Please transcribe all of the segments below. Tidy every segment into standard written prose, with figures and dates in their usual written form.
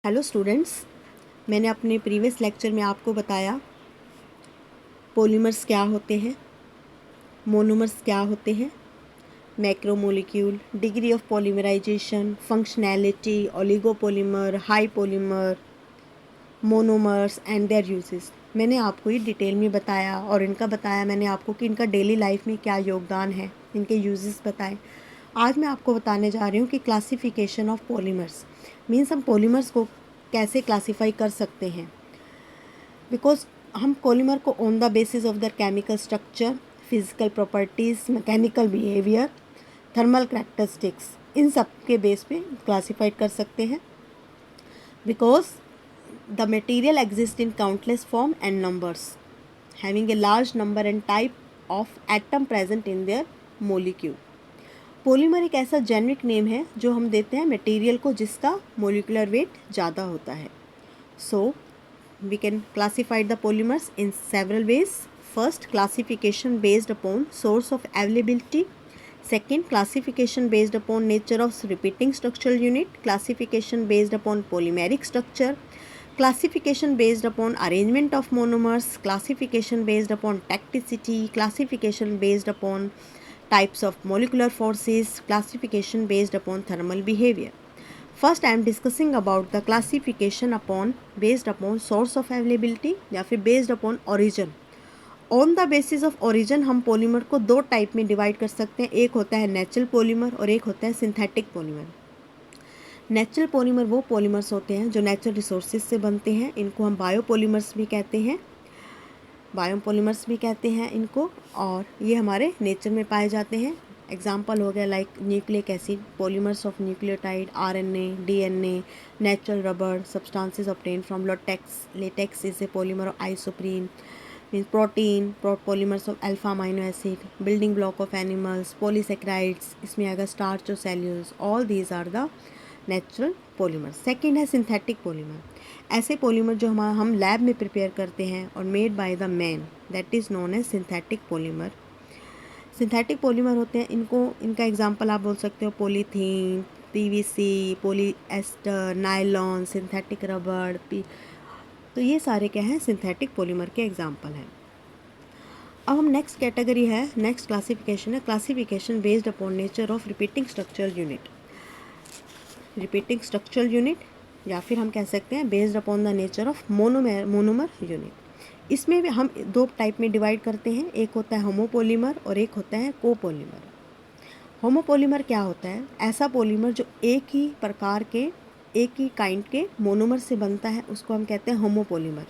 Hello students, मैंने अपने previous lecture में आपको बताया पॉलीमर्स क्या होते हैं, मोनोमर्स क्या होते हैं, macromolecule, degree of polymerisation, functionality, oligopolymer, high polymer, monomers and their uses. मैंने आपको ये डिटेल में बताया और इनका बताया मैंने आपको कि इनका डेली लाइफ में क्या योगदान है, इनके यूजेस बताए। आज मैं आपको बताने जा रही हूँ कि क्लासिफिकेशन ऑफ पॉलीमर्स मीन्स हम पॉलीमर्स को कैसे क्लासीफाई कर सकते हैं। बिकॉज हम पॉलीमर को on the basis of the chemical structure, physical properties, mechanical behaviour, thermal characteristics, इन सब के बेस पे क्लासीफाइड कर सकते हैं। Because the material exist in countless form and numbers having a large number and type of atom present in their molecule. Polymer एक ऐसा generic name है जो हम देते हैं मटेरियल को जिसका मोलिकुलर वेट ज़्यादा होता है। सो we can classify the polymers in several ways. First, classification based upon source of availability. Second, classification based upon nature of repeating structural unit. Classification based upon polymeric structure. Classification based upon arrangement of monomers. Classification based upon tacticity. Classification based upon types of molecular forces. Classification based upon thermal behavior. First I am discussing about the classification upon based upon source of availability या फिर based upon origin. On the basis of origin हम polymer को दो type में divide कर सकते हैं, एक होता है नेचुरल पॉलीमर और एक होता है सिंथेटिक पॉलीमर। नेचुरल पॉलीमर वो पॉलीमर्स होते हैं जो नेचुरल रिसोर्सेज से बनते हैं, इनको हम बायोपॉलीमर्स भी कहते हैं, बायोपॉलीमर्स भी कहते हैं इनको, और ये हमारे नेचर में पाए जाते हैं। एग्जाम्पल हो गया like nucleic acid, polymers of nucleotide, RNA, DNA, natural rubber, substances obtain from latex is a polymer of isoprene, means protein, polymers of alpha amino acid, building block of animals, polysaccharides, इसमें आएगा starch और cellulose, all these are the natural polymer. Second है synthetic polymer, ऐसे polymer जो हम lab में prepare करते हैं और made by the man, that is known as synthetic polymer. Synthetic polymer होते हैं, इनका एग्जांपल आप बोल सकते हो polythene, PVC, polyester, nylon, synthetic rubber, तो ये सारे क्या हैं, सिंथेटिक पॉलीमर के एग्जांपल हैं। अब हम नेक्स्ट कैटेगरी है, नेक्स्ट क्लासिफिकेशन है classification based upon nature of repeating structural unit. Repeating structural unit या फिर हम कह सकते हैं based upon the nature of monomer unit. इसमें भी हम दो टाइप में डिवाइड करते हैं, एक होता है होमोपॉलीमर और एक होता है कोपॉलीमर। होमोपॉलीमर क्या होता है, ऐसा पॉलीमर जो एक ही प्रकार के, एक ही काइंड के मोनोमर से बनता है, उसको हम कहते हैं homopolymer.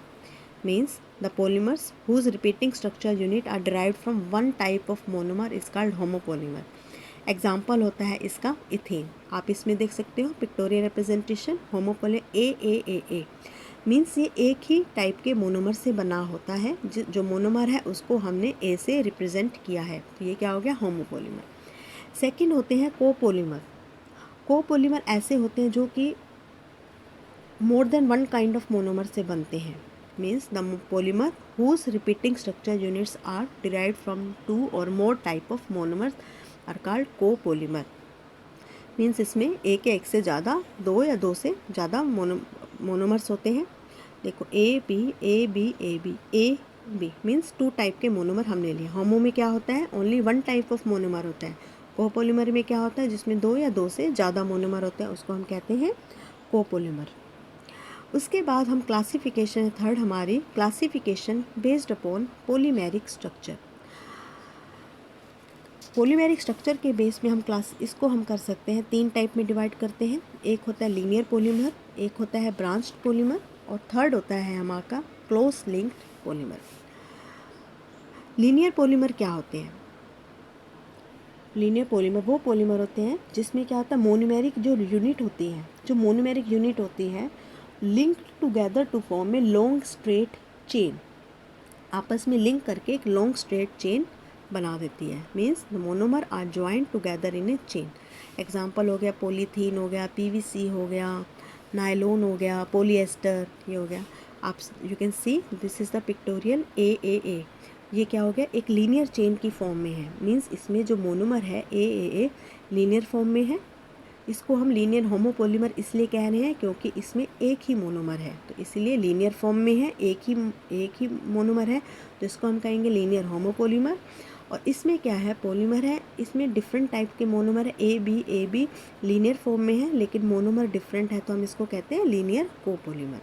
Means the polymers whose repeating structural unit are derived from one type of monomer is called homopolymer. Example होता है इसका इथेन, आप इसमें देख सकते हो pictorial representation, homopoly A means ये एक ही टाइप के मोनोमर से बना होता है, जो मोनोमर है उसको हमने ए से रिप्रेजेंट किया है, तो ये क्या हो गया, होमोपॉलीमर। सेकंड होते हैं कोपॉलीमर। कोपॉलीमर ऐसे होते हैं जो कि more than one kind of monomer से बनते हैं, means the polymer whose repeating structure units are derived from two और more type of monomers are called copolymer. Means इसमें एक या एक से ज़्यादा, दो या दो से ज़्यादा मोनोमर्स होते हैं। देखो A B means two type के मोनोमर हमने लिए। होमो में क्या होता है, only one type of monomer होता है। कोपॉलीमर में क्या होता है, जिसमें दो या दो से ज़्यादा मोनोमर होते हैं, उसको हम कहते हैं कोपॉलीमर। उसके बाद हम क्लासिफिकेशन, थर्ड हमारी classification based upon polymeric structure. Polymeric structure के बेस में हम इसको हम कर सकते हैं, तीन टाइप में डिवाइड करते हैं। एक होता है लीनियर पॉलीमर, एक होता है ब्रांच्ड पॉलीमर और थर्ड होता है हमारा close linked polymer. Linear polymer क्या होते हैं, लीनियर पॉलीमर वो पॉलीमर होते हैं जिसमें क्या होता है, मोनोमेरिक जो यूनिट होती है, जो मोनोमेरिक यूनिट होती है linked together to form a long straight chain, आपस में लिंक करके एक लॉन्ग स्ट्रेट चेन बना देती है। Means the monomer are joint together in a chain. Example हो गया पॉलीथीन हो गया, पीवीसी हो गया, नायलॉन हो गया, पॉलीएस्टर, ये हो गया। आप you can see this is the pictorial a, ये क्या हो गया, एक लीनियर चेन की फॉर्म में है। मीन्स इसमें जो मोनोमर है ए लीनियर फॉर्म में है, इसको हम लीनियर होमोपोलीमर इसलिए कह रहे हैं क्योंकि इसमें एक ही मोनोमर है, तो इसलिए लीनियर फॉर्म में है, एक ही मोनोमर है, तो इसको हम कहेंगे लीनियर होमोपोलीमर। और इसमें क्या है, पॉलीमर है, इसमें डिफरेंट टाइप के मोनोमर है, ए बी लीनियर फॉर्म में है लेकिन मोनोमर डिफरेंट है, तो हम इसको कहते हैं लीनियर कोपोलीमर।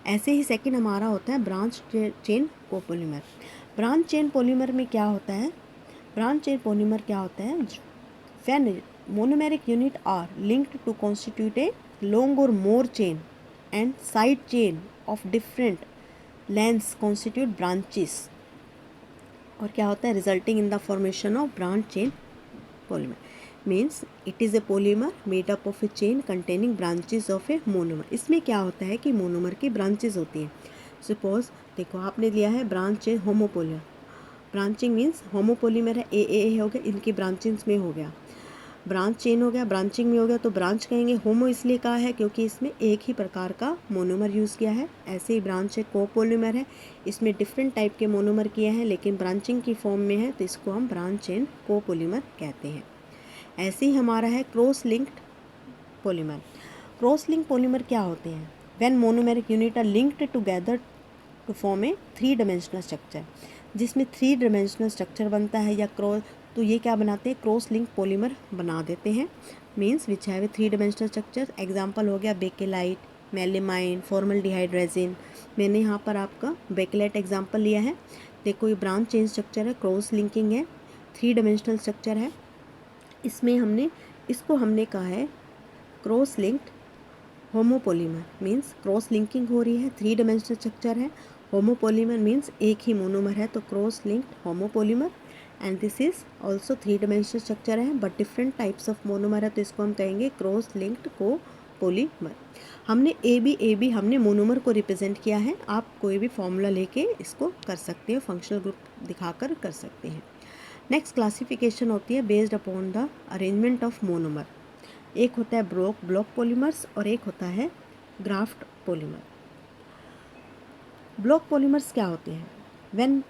ऐसे ही सेकंड हमारा होता है branch chain copolymer. Branch chain polymer में क्या होता है, ब्रांच चेन पॉलीमर क्या होता है, when monomeric unit are linked to constitute a long or more chain and side chain of different lengths constitute branches, और क्या होता है, resulting in the formation of branch chain polymer, means it is a polymer made up of a chain containing branches of a monomer। इसमें क्या होता है कि monomer की ब्रांचेज होती हैं। सपोज देखो आपने लिया है branch chain homopolymer, branching means homopolymer है, ए हो गया, इनकी ब्रांचिंग्स में हो गया, ब्रांच चेन हो गया, ब्रांचिंग में हो गया, तो ब्रांच कहेंगे। होमो इसलिए कहा है क्योंकि इसमें एक ही प्रकार का मोनोमर यूज़ किया है। ऐसे ही ब्रांच है कोपोलीमर है, इसमें डिफरेंट टाइप के मोनोमर किए हैं लेकिन ब्रांचिंग की फॉर्म में है, तो इसको हम ब्रांच चेन कोपोलीमर कहते हैं। ऐसे ही हमारा है cross linked polymer. Cross link polymer क्या होते हैं, when monomeric unit are linked together to form a 3 dimensional structure, जिसमें 3 डायमेंशनल स्ट्रक्चर बनता है या क्रॉस, तो ये क्या बनाते हैं, क्रॉस लिंक पॉलीमर बना देते हैं, means which have a 3 dimensional structure. Example हो गया बेकेलाइट, मेलेमाइन, फॉर्मल्डिहाइड रेजिन। मैंने यहाँ पर आपका बेकेलाइट एग्जांपल लिया है। देखो ये ब्रांच चेन स्ट्रक्चर है, क्रॉस लिंकिंग है, 3 डायमेंशनल स्ट्रक्चर है। इसमें हमने कहा है cross linked homopolymer, means cross linking हो रही है, 3 डायमेंशनल स्ट्रक्चर है। होमोपोलीमर मीन्स एक ही मोनोमर है, तो cross linked homopolymer. And this is also 3 dimensional structure है but different types of monomer है, तो इसको हम कहेंगे क्रॉस लिंक्ड कोपोलीमर। हमने ए बी हमने मोनोमर को रिप्रेजेंट किया है। आप कोई भी फॉर्मूला लेके इसको कर सकते हो, फंक्शनल ग्रुप दिखाकर कर सकते हैं। नेक्स्ट क्लासिफिकेशन होती है based upon the arrangement of monomer. एक होता है ब्लॉक पॉलीमर्स और एक होता है ग्राफ्ट पॉलीमर। ब्लॉक पॉलीमर्स क्या होते हैं, व्हेन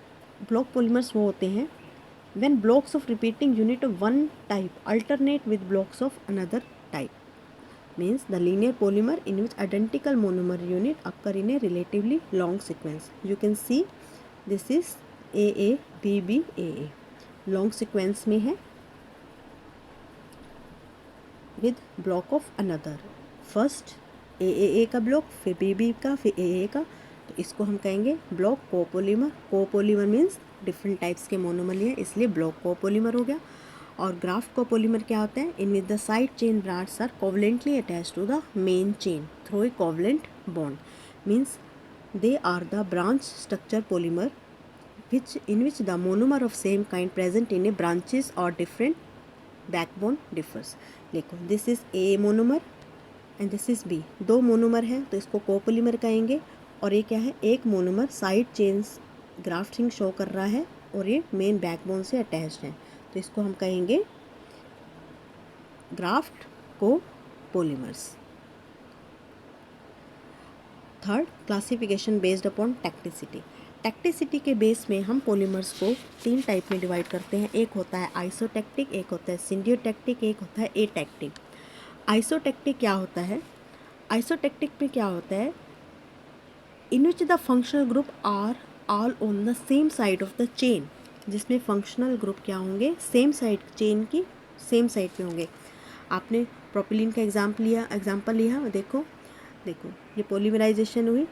ब्लॉक पॉलीमर्स वो होते हैं when blocks of repeating unit of one type alternate with blocks of another type, means the linear polymer in which identical monomer unit occur in a relatively long sequence. You can see this is AA BB AA, long sequence में है with block of another, first AAA का block, फिर BB का, फिर AA का, तो इसको हम कहेंगे block copolymer. Copolymer means different types के मोनोमर लिए, इसलिए ब्लॉक कोपोलीमर हो गया। और ग्राफ्ट कोपोलीमर क्या होता है, in with the side chain branch are covalently attach to the main chain through a covalent bond, means they are the branch structure polymer in which the monomer of same kind present in a branches or different backbone differs। देखो this is A monomer and this is B, 2 monomer है तो इसको copolymer कहेंगे। और ये क्या है, एक monomer side chains grafting show कर रहा है और ये मेन बैकबोन से अटैच्ड है, तो इसको हम कहेंगे graft copolymers. Third classification based upon tacticity. Tacticity के बेस में हम पॉलीमर्स को 3 टाइप में डिवाइड करते हैं। एक होता है आइसोटेक्टिक, एक होता है सिंडियोटेक्टिक, एक होता है एटेक्टिक। आइसोटेक्टिक क्या होता है, आइसोटेक्टिक में क्या होता है, in which the functional group are all on the same side of the chain, जिसमें फंक्शनल ग्रुप क्या होंगे, सेम साइड, चेन की सेम साइड पे होंगे। आपने प्रोपिलीन का एग्जाम्पल लिया, देखो ये पॉलीमराइजेशन हुई,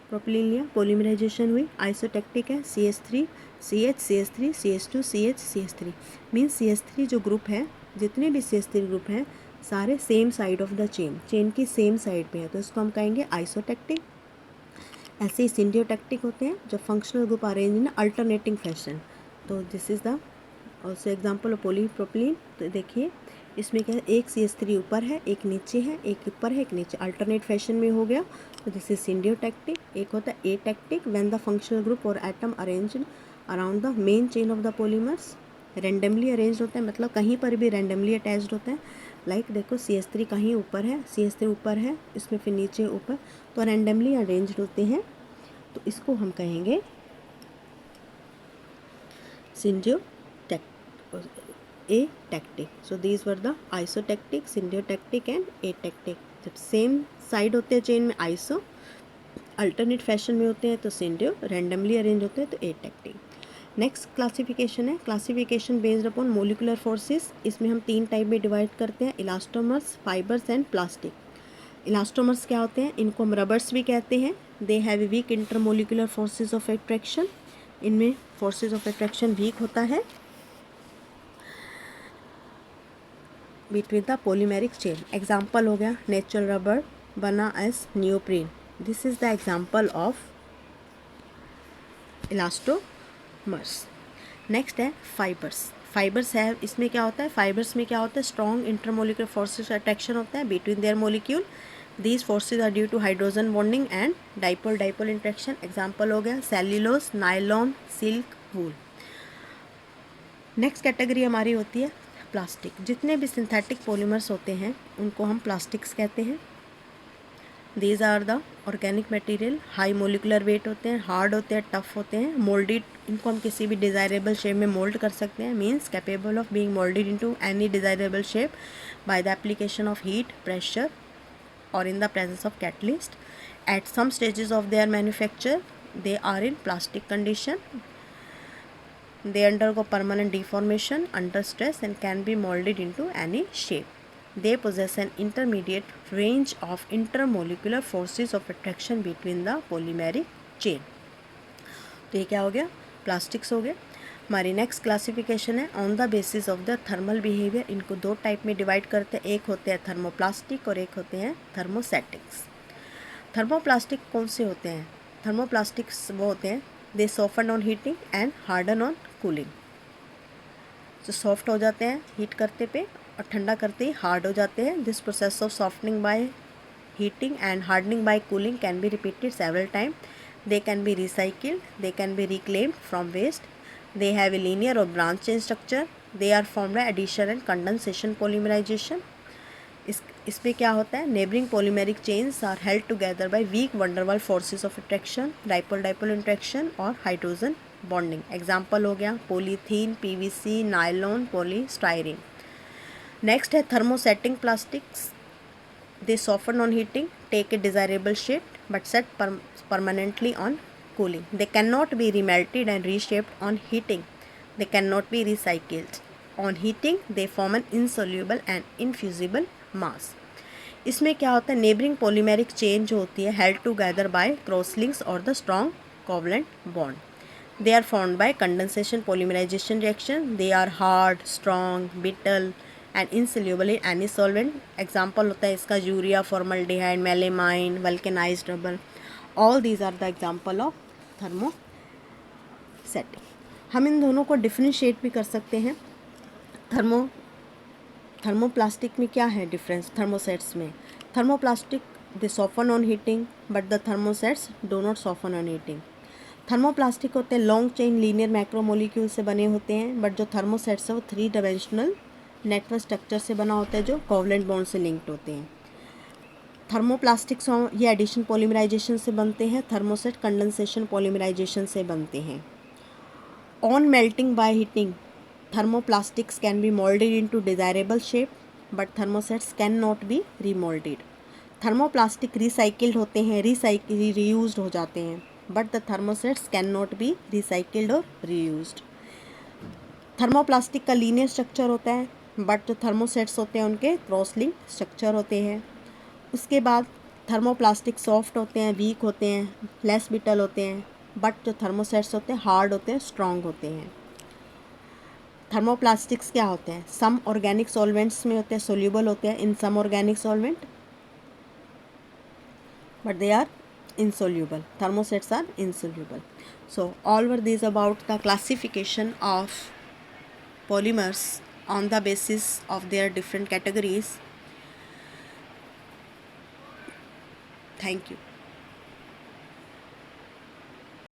प्रोपिलीन लिया, पॉलीमराइजेशन हुई, आइसोटेक्टिक है, CH3 CH CH3 CH2 CH CH3, means CH3 जो ग्रुप है, जितने भी CH3 ग्रुप हैं सारे same side of the chain की सेम साइड पे है, तो इसको हम कहेंगे आइसोटेक्टिक। ऐसे ही सिंडियोटेक्टिक होते हैं जब functional group arrange in alternating fashion, तो this is the also example of polypropylene. तो देखिए इसमें क्या है, एक CH3 ऊपर है, एक नीचे है, एक ऊपर है, एक नीचे, अल्टरनेट फैशन में हो गया, तो दिस इज सिंडियोटेक्टिक। एक होता है एटेक्टिक, व्हेन द फंक्शनल ग्रुप और atom arranged around the main chain of the polymers randomly arranged होते हैं, मतलब कहीं पर भी रेंडमली अटैच्ड होते हैं। लाइक देखो CH3 कहीं ऊपर है, CH3 ऊपर है, इसमें फिर नीचे ऊपर, तो रेंडमली अरेंज्ड होते हैं, तो इसको हम कहेंगे सिंडियोटेक्टिक। एटेक्टिक. So these were the isotactic, syntactic and atactic. जब सेम साइड होते हैं चेन में आइसो, अल्टरनेट फैशन में होते हैं तो सिंडियो, रैंडमली अरेंज होते हैं तो एटेक्टिक. नेक्स्ट क्लासिफिकेशन है classification based upon molecular forces. इसमें हम 3 टाइप में डिवाइड करते हैं, elastomers, fibers and plastic. Elastomers क्या होते हैं? इनको हम रबर्स भी कहते हैं. They have weak intermolecular forces of attraction. इनमें फोर्सेस ऑफ अट्रैक्शन वीक होता है between the polymeric chain. Example हो गया natural rubber buna as neoprene. This is the example of elastomers. Next है फाइबर्स. फाइबर्स है, इसमें क्या होता है? फाइबर्स में क्या होता है? स्ट्रॉन्ग इंटरमोलिकुलर फोर्सेस अट्रैक्शन होता है between their molecule. These forces are due to hydrogen bonding and dipole dipole interaction. Example हो गया cellulose, nylon, silk, wool. Next category हमारी होती है प्लास्टिक. जितने भी सिंथेटिक पॉलीमर्स होते हैं उनको हम प्लास्टिक्स कहते हैं. These are the organic material, high molecular weight होते हैं, हार्ड होते हैं, टफ होते हैं, मोल्डेड. इनको हम किसी भी डिज़ायरेबल शेप में मोल्ड कर सकते हैं. Means capable of being moulded into any desirable shape by the application of heat, pressure और in the presence of catalyst. At some stages of their manufacture they are in plastic condition. They undergo permanent deformation under stress and can be molded into any shape. They possess an intermediate range of intermolecular forces of attraction between the polymeric chain. तो ये क्या हो गया? Plastics हो गया. हमारी next classification है on the basis of the thermal behaviour. इनको 2 टाइप में डिवाइड करते हैं. एक होते हैं थर्मोप्लास्टिक और एक होते हैं थर्मोसेटिक्स. थर्मोप्लास्टिक कौन से होते हैं? थर्मोप्लास्टिक्स वो होते हैं they soften on heating and harden on cooling. जो सॉफ्ट हो जाते हैं हीट करते पे और ठंडा करते ही हार्ड हो जाते हैं. This process of softening by heating and hardening by cooling can be repeated several time. They can be recycled, they can be reclaimed from waste. They have a linear और branch chain structure. They are formed by addition and condensation polymerization. इसमें क्या होता है? Neighbouring polymeric chains are held together by weak van der Waals forces of attraction, dipole dipole interaction और hydrogen bonding. Example हो गया polythene, PVC, nylon, polystyrene. Next है thermosetting plastics. They soften on heating, take a desirable shape but set permanently on cooling. They cannot be remelted and reshaped on heating. They cannot be recycled. On heating, they form an insoluble and infusible mass. इसमें क्या होता है? Neighbouring polymeric chain जो होती है held together by cross links और the strong covalent bond. They are formed by condensation polymerization reaction. They are hard, strong, brittle and insoluble in any solvent. Example होता है इसका urea, formaldehyde, melamine, vulcanized rubber. All these are the example of thermosetting. हम इन दोनों को differentiate भी कर सकते हैं. थर्मोप्लास्टिक में क्या है डिफरेंस थर्मोसेट्स में? Thermoplastic they soften on heating but the thermosets do not soften on heating. Thermoplastic होते हैं लॉन्ग चेन लीनियर मैक्रोमोलिक्यूल से बने होते हैं, बट जो थर्मोसेट्स है वो 3 डायमेंशनल नेटवर्क स्ट्रक्चर से बना होता है जो कोवलेंट बॉन्ड से लिंक्ड होते हैं. थर्मोप्लास्टिक्स ये एडिशन पॉलीमराइजेशन से बनते हैं, थर्मोसेट कंडेंसेशन पॉलीमराइजेशन से बनते हैं. On melting by heating thermoplastics can be molded into desirable shape but thermosets cannot be remolded. Thermoplastic recycled होते हैं, reused हो जाते हैं, but the thermosets cannot be recycled or reused. Thermoplastic का linear structure होता है बट जो थर्मोसेट्स होते हैं उनके क्रॉस लिंक स्ट्रक्चर होते हैं. उसके बाद थर्मोप्लास्टिक सॉफ्ट होते हैं, वीक होते हैं, लेस ब्रिटल होते हैं, बट जो थर्मोसेट्स होते हैं हार्ड होते हैं, स्ट्रॉन्ग होते हैं. थर्मोप्लास्टिक्स क्या होते हैं? सम ऑर्गेनिक सॉल्वेंट्स में होते हैं, सोल्यूबल होते हैं in some organic solvent but they are insoluble. Thermosets are insoluble. So all were these about the classification of polymers on the basis of their different categories. Thank you.